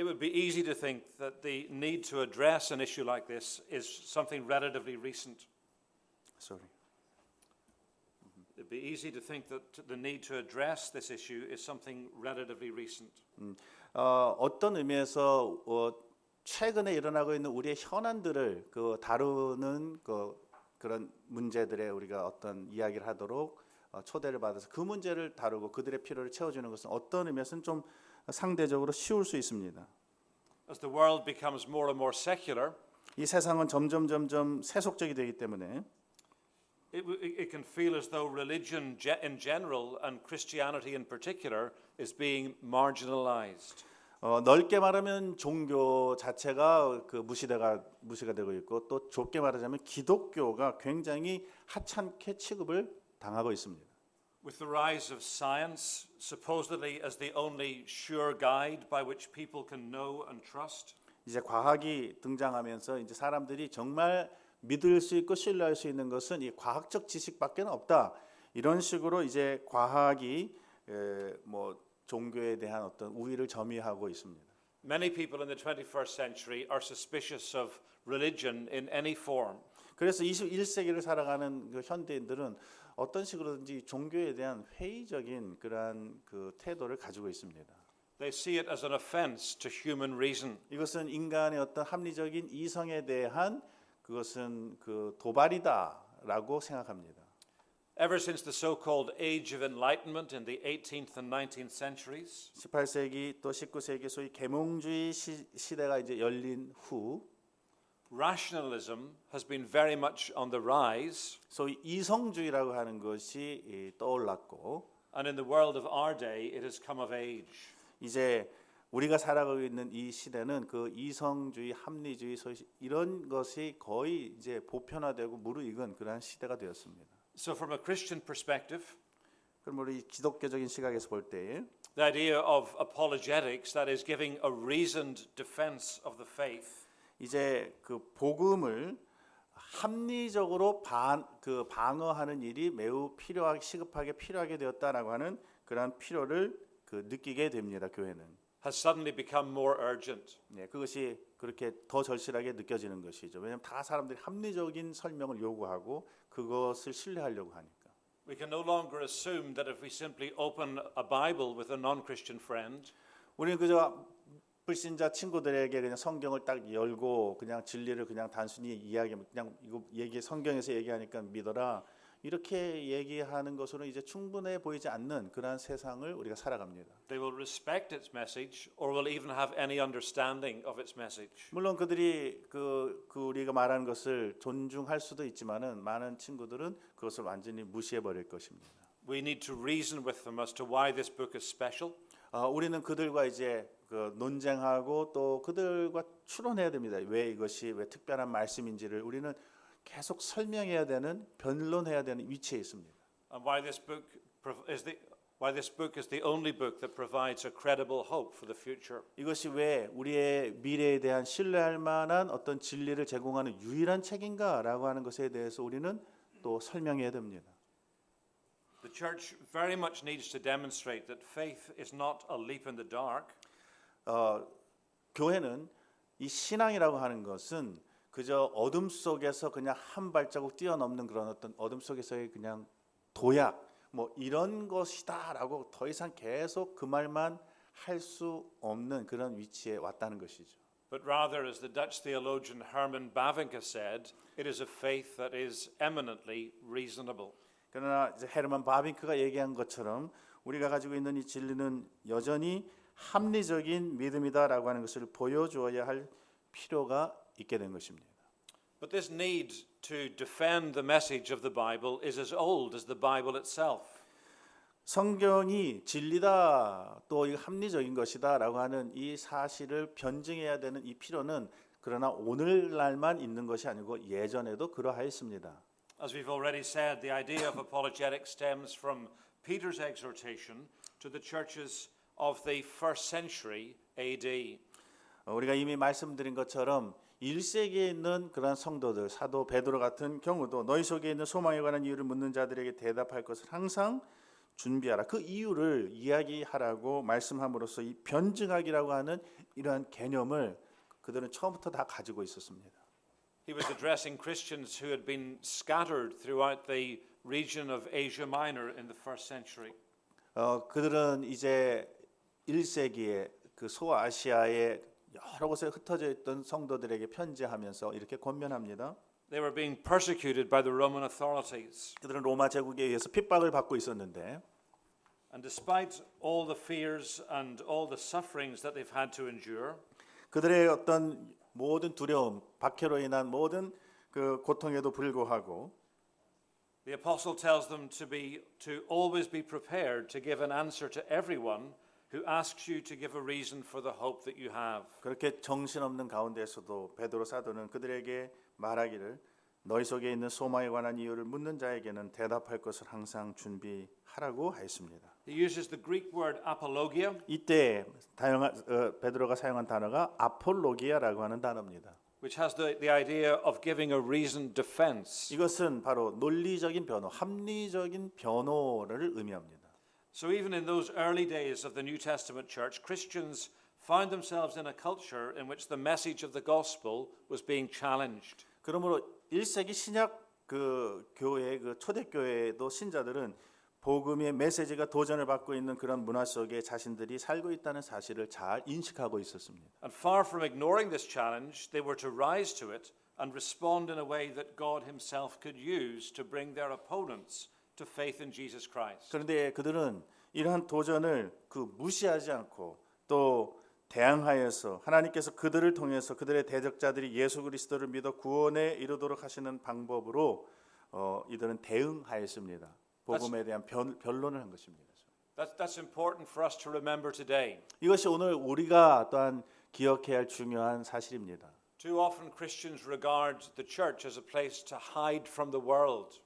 It would be easy to think that the need to address an issue like this is something relatively recent. Sorry. It'd be easy to think that the need to address this issue is something relatively recent. 어떤 의미에서 최근에 일어나고 있는 우리의 현안들을 다루는 그런 문제들에 우리가 어떤 이야기를 하도록 초대를 받아서 그 문제를 다루고 그들의 필요를 채워주는 것은 어떤 의미에서는 좀 상대적으로 쉬울 수 있습니다. As the world becomes more and more secular, 이 세상은 점점 세속적이 되기 때문에 it can feel as though religion in general and Christianity in particular is being marginalized. 넓게 말하면 종교 자체가 무시가 되고 있고 또 좁게 말하자면 기독교가 굉장히 하찮게 취급을 당하고 있습니다. With the rise of science, supposedly as the only sure guide by which people can know and trust. 이제 과학이 등장하면서 이제 사람들이 정말 믿을 수 있고 신뢰할 수 있는 것은 이 과학적 지식밖에 없다. 이런 식으로 이제 과학이 종교에 대한 어떤 우위를 점유하고 있습니다. Many people in the 21st century are suspicious of religion in any form. 그래서 21세기를 살아가는 현대인들은 어떤 식으로든지 종교에 대한 회의적인 그러한 태도를 가지고 있습니다. They see it as an offense to human reason. 이것은 인간의 어떤 합리적인 이성에 대한 그것은 도발이다라고 생각합니다. Ever since the so-called Age of Enlightenment in the 18th and 19th centuries, 18세기 또 19세기 소위 계몽주의 시대가 이제 열린 후 rationalism has been very much on the rise. 소위 이성주의라고 하는 것이 떠올랐고, and in the world of our day, it has come of age. 이제 우리가 살아가고 있는 이 시대는 그 이성주의, 합리주의, 이런 것이 거의 이제 보편화되고 무르익은 그러한 시대가 되었습니다. So, from a Christian perspective, 그럼 우리 기독교적인 시각에서 볼 때, the idea of apologetics, that is, giving a reasoned defense of the faith. 이제 그 복음을 합리적으로 방어하는 일이 매우 시급하게 필요하게 되었다라고 하는 그러한 필요를 느끼게 됩니다. 교회는 has suddenly become more urgent. 네, 그것이 그렇게 더 절실하게 느껴지는 것이죠. 왜냐하면 다 사람들이 합리적인 설명을 요구하고 그것을 신뢰하려고 하니까. We can no longer assume that if we simply open a Bible with a non-Christian friend, 우리는 그저 불신자 친구들에게 그냥 성경을 딱 열고 그냥 진리를 그냥 단순히 이야기하면 그냥 이거 성경에서 얘기하니까 믿어라 이렇게 얘기하는 것으로 이제 충분해 보이지 않는 그러한 세상을 우리가 살아갑니다. They will respect its message or will even have any understanding of its message. 물론 그들이 우리가 말하는 것을 존중할 수도 있지만은 많은 친구들은 그것을 완전히 무시해 버릴 것입니다. We need to reason with them as to why this book is special. 우리는 그들과 이제 논쟁하고 또 그들과 추론해야 됩니다. 왜 특별한 말씀인지를 우리는 계속 설명해야 되는, 변론해야 되는 위치에 있습니다. And why this book is the only book that provides a credible hope for the future. 이것이 왜 우리의 미래에 대한 신뢰할 만한 어떤 진리를 제공하는 유일한 책인가라고 하는 것에 대해서 우리는 또 설명해야 됩니다. The church very much needs to demonstrate that faith is not a leap in the dark. 교회는 이 신앙이라고 하는 것은 그저 어둠 속에서 그냥 한 발자국 뛰어넘는 그런 어떤 어둠 속에서의 그냥 도약 이런 것이다라고 더 이상 계속 그 말만 할 수 없는 그런 위치에 왔다는 것이죠. But rather, as the Dutch theologian Herman Bavinck said, it is a faith that is eminently reasonable. 그러나 이제 헤르만 바빙크가 얘기한 것처럼 우리가 가지고 있는 이 진리는 여전히 합리적인 믿음이다라고 하는 것을 보여주어야 할 필요가 있게 된 것입니다. But this need to defend the message of the Bible is as old as the Bible itself. 성경이 진리다 또 이 합리적인 것이다라고 하는 이 사실을 변증해야 되는 이 필요는 그러나 오늘날만 있는 것이 아니고 예전에도 그러하였습니다. As we've already said, the idea of apologetics stems from Peter's exhortation to the churches of the first century AD. 우리가 이미 말씀드린 것처럼 1세기에 있는 그런 성도들, 사도 베드로 같은 경우도 너희 속에 있는 소망에 관한 이유를 묻는 자들에게 대답할 것을 항상 준비하라. 그 이유를 이야기하라고 말씀함으로써 이 변증하기라고 하는 이러한 개념을 그들은 처음부터 다 가지고 있었습니다. He was addressing Christians who had been scattered throughout the region of Asia Minor in the first century. 그들은 이제 1세기에 그 소아시아의 여러 곳에 흩어져 있던 성도들에게 편지하면서 이렇게 권면합니다. They were being persecuted by the Roman authorities. 그들은 로마 제국에 의해서 핍박을 받고 있었는데 And despite all the fears and all the sufferings that they've had to endure, 그들의 어떤 모든 두려움, 박해로 인한 모든 그 고통에도 불구하고 the apostle tells them to always be prepared to give an answer to everyone who asks you to give a reason for the hope that you have. 그렇게 정신없는 가운데서도 베드로 사도는 그들에게 말하기를 너희 속에 있는 소망에 관한 이유를 묻는 자에게는 대답할 것을 항상 준비하라고 하였습니다. He uses the Greek word apologia, 이때 베드로가 사용한 단어가 아폴로기아라고 하는 단어입니다. which has the idea of giving a reasoned defense. 이것은 바로 논리적인 변호, 합리적인 변호를 의미합니다. So even in those early days of the New Testament church, Christians found themselves in a culture in which the message of the gospel was being challenged. 그러므로 1세기 신약 그 교회 그 초대교회도 신자들은 복음의 메시지가 도전을 받고 있는 그런 문화 속에 자신들이 살고 있다는 사실을 잘 인식하고 있었습니다. And far from ignoring this challenge, they were to rise to it and respond in a way that God himself could use to bring their opponents to faith in Jesus Christ. 그런데 그들은 이러한 도전을 그 무시하지 않고 또 대항하여서 하나님께서 그들을 통해서 그들의 대적자들이 예수 그리스도를 믿어 구원에 이르도록 하시는 방법으로 이들은 대응하였습니다. 복음에 대한 변론을 한 것입니다. That's important for us to remember today. 이것이 오늘 우리가 또한 기억해야 할 중요한 사실입니다. Too often Christians regard the church as a place to hide from the world.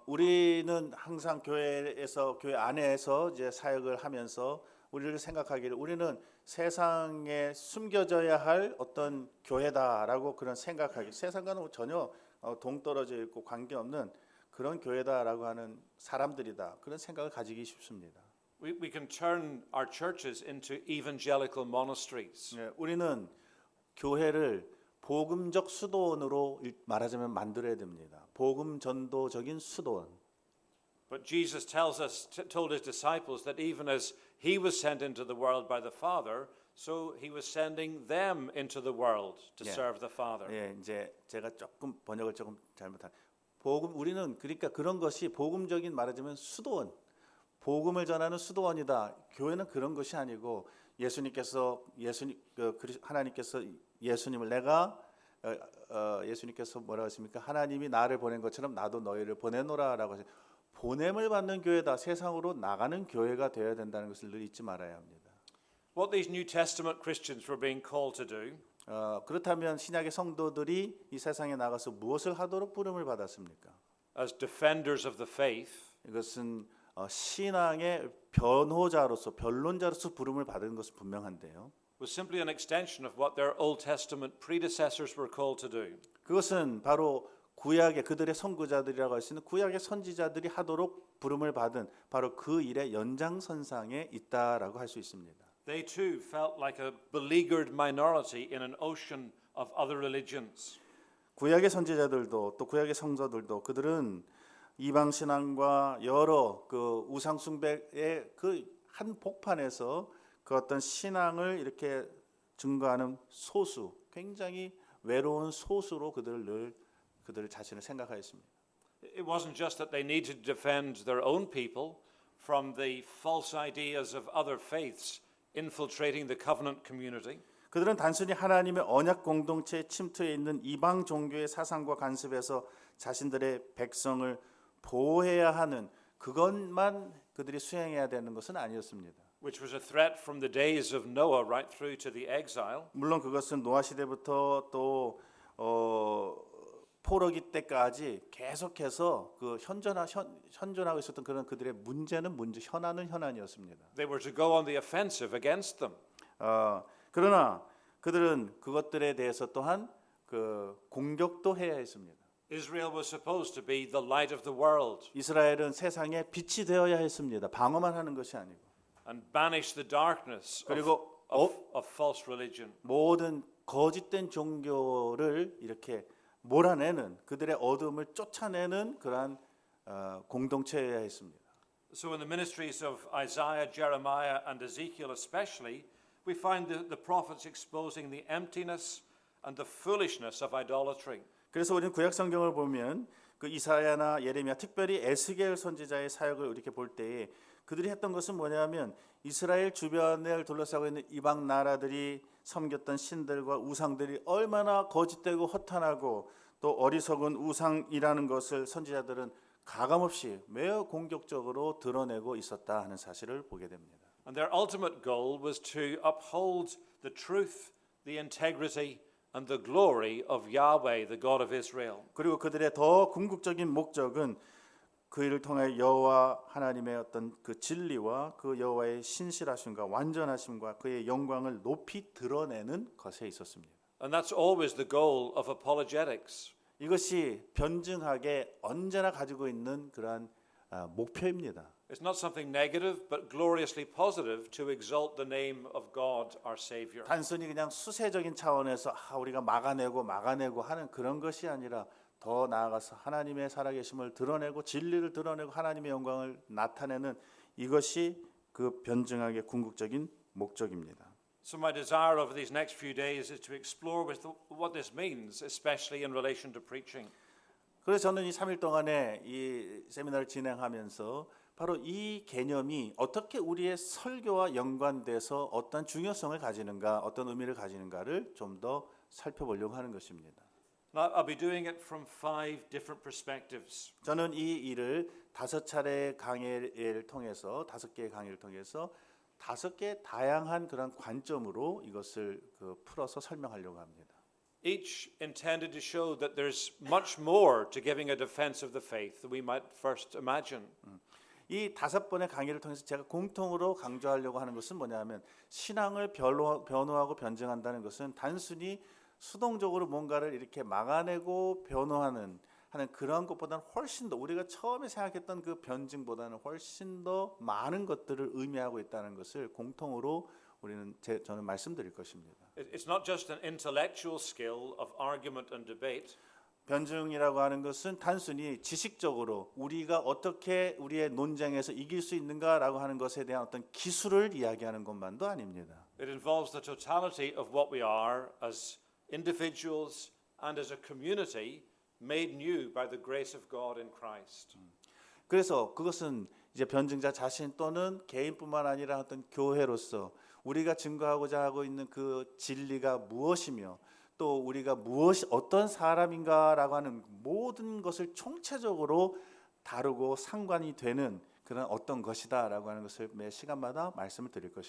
우리는 항상 교회에서 교회 안에서 이제 사역을 하면서 우리를 생각하기를 우리는 세상에 숨겨져야 할 어떤 교회다라고 그런 생각하기 세상과는 전혀 동떨어져 있고 관계없는 그런 교회다라고 하는 사람들이다 그런 생각을 가지기 쉽습니다. We can turn our churches into evangelical monasteries. 네, 우리는 교회를 복음적 수도원으로 말하자면 만들어야 됩니다. 복음 전도적인 수도원. But Jesus told his disciples that even as he was sent into the world by the Father, so he was sending them into the world to serve the Father. 예, 이제 제가 조금 번역을 조금 잘못한. 우리는 그러니까 그런 것이 복음적인 말하자면 수도원, 복음을 전하는 수도원이다. 교회는 그런 것이 아니고 하나님께서 예수님을 예수님께서 뭐라고 했습니까? 하나님이 나를 보낸 것처럼 나도 너희를 보내노라라고 하셨. 보냄을 받는 교회다. 세상으로 나가는 교회가 되어야 된다는 것을 늘 잊지 말아야 합니다. What these New Testament Christians were being called to do 그렇다면 신약의 성도들이 이 세상에 나가서 무엇을 하도록 부름을 받았습니까? as defenders of the faith 이것은 신앙의 변호자로서 변론자로서 부름을 받은 것은 분명한데요. was simply an extension of what their Old Testament predecessors were called to do. 그것은 바로 구약의 그들의 선구자들이라고 할 수 있는 구약의 선지자들이 하도록 부름을 받은 바로 그 일의 연장선상에 있다라고 할 수 있습니다. They too felt like a beleaguered minority in an ocean of other religions. 구약의 선지자들도 또 구약의 성도들도 그들은 이방 신앙과 여러 그 우상 숭배의 그 한 복판에서 그 어떤 신앙을 이렇게 증거하는 소수, 굉장히 외로운 소수로 그들 자신을 생각하였습니다. It wasn't just that they needed to defend their own people from the false ideas of other faiths infiltrating the covenant community. 그들은 단순히 하나님의 언약 공동체에 침투해 있는 이방 종교의 사상과 간섭에서 자신들의 백성을 보호해야 하는 그것만 그들이 수행해야 되는 것은 아니었습니다. Which was a threat from the days of Noah right through to the exile. 물론 그것은 노아 시대부터 또 포로기 때까지 계속해서 그 현존하고 있었던 그런 그들의 현안은 현안이었습니다. They were to go on the offensive against them. 그러나 그들은 그것들에 대해서 또한 그 공격도 해야 했습니다. Israel was supposed to be the light of the world 이스라엘은 세상에 빛이 되어야 했습니다. 방어만 하는 것이 아니고. and banish the darkness 그리고 of false religion. 모든 거짓된 종교를 이렇게 몰아내는 그들의 어둠을 쫓아내는 그러한 공동체여야 했습니다. So in the ministries of Isaiah, Jeremiah, and Ezekiel especially, we find the prophets exposing the emptiness and the foolishness of idolatry. 그래서 우리는 구약 성경을 보면 그 이사야나 예레미야, 특별히 에스겔 선지자의 사역을 이렇게 볼 때에 그들이 했던 것은 뭐냐면 이스라엘 주변을 둘러싸고 있는 이방 나라들이 섬겼던 신들과 우상들이 얼마나 거짓되고 허탄하고 또 어리석은 우상이라는 것을 선지자들은 가감없이 매우 공격적으로 드러내고 있었다 하는 사실을 보게 됩니다. And their ultimate goal was to uphold the truth, the integrity, and the glory of Yahweh, the God of Israel. 그리고 그들의 더 궁극적인 목적은 그를 통해 여호와 하나님의 어떤 그 진리와 그 여호와의 신실하심과 완전하심과 그의 영광을 높이 드러내는 것에 있었습니다. And that's always the goal of apologetics. 이것이 변증하게 언제나 가지고 있는 그러한 목표입니다. It's not something negative, but gloriously positive to exalt the name of God, our Savior. 단순히 그냥 수세적인 차원에서 우리가 막아내고 하는 그런 것이 아니라 더 나아가서 하나님의 살아계심을 드러내고 진리를 드러내고 하나님의 영광을 나타내는 이것이 그 변증학의 궁극적인 목적입니다. So my desire over these next few days is to explore what this means, especially in relation to preaching. 그래서 저는 이 3일 동안에 이 세미나를 진행하면서 바로 이 개념이 어떻게 우리의 설교와 연관돼서 어떤 중요성을 가지는가, 어떤 의미를 가지는가를 좀 더 살펴보려고 하는 것입니다. Now, I'll be doing it from 5 different perspectives. 저는 이 일을 5차례 강의를 통해서 5개의 강의를 통해서 5개 다양한 그런 관점으로 이것을 풀어서 설명하려고 합니다. Each intended to show that there's much more to giving a defense of the faith than we might first imagine. 이 5번의 강의를 통해서 제가 공통으로 강조하려고 하는 것은 뭐냐면 신앙을 변호하고 변증한다는 것은 단순히 수동적으로 뭔가를 이렇게 막아내고 변호하는 그런 것보다는 훨씬 더 우리가 처음에 생각했던 그 변증보다는 훨씬 더 많은 것들을 의미하고 있다는 것을 공통으로 저는 말씀드릴 것입니다. It's not just an intellectual skill of argument and debate. 변증이라고 하는 것은 단순히 지식적으로 우리가 어떻게 우리의 논쟁에서 이길 수 있는가라고 하는 것에 대한 어떤 기술을 이야기하는 것만도 아닙니다. It involves the totality of what we are as individuals and as a community made new by the grace of God in Christ. 그래서 그것은 이제 변증자 자신 또는 개인뿐만 아니라 어떤 교회로서 우리가 증거하고자 하고 있는 그 진리가 무엇이며 또 우리가 어떤 사람인가라고 하는 모든 것을 총체적으로 다루고 상관이 되는 그런 어떤 것이다라고 하는 것을 매 시간마다 말씀을 드릴 것입니다.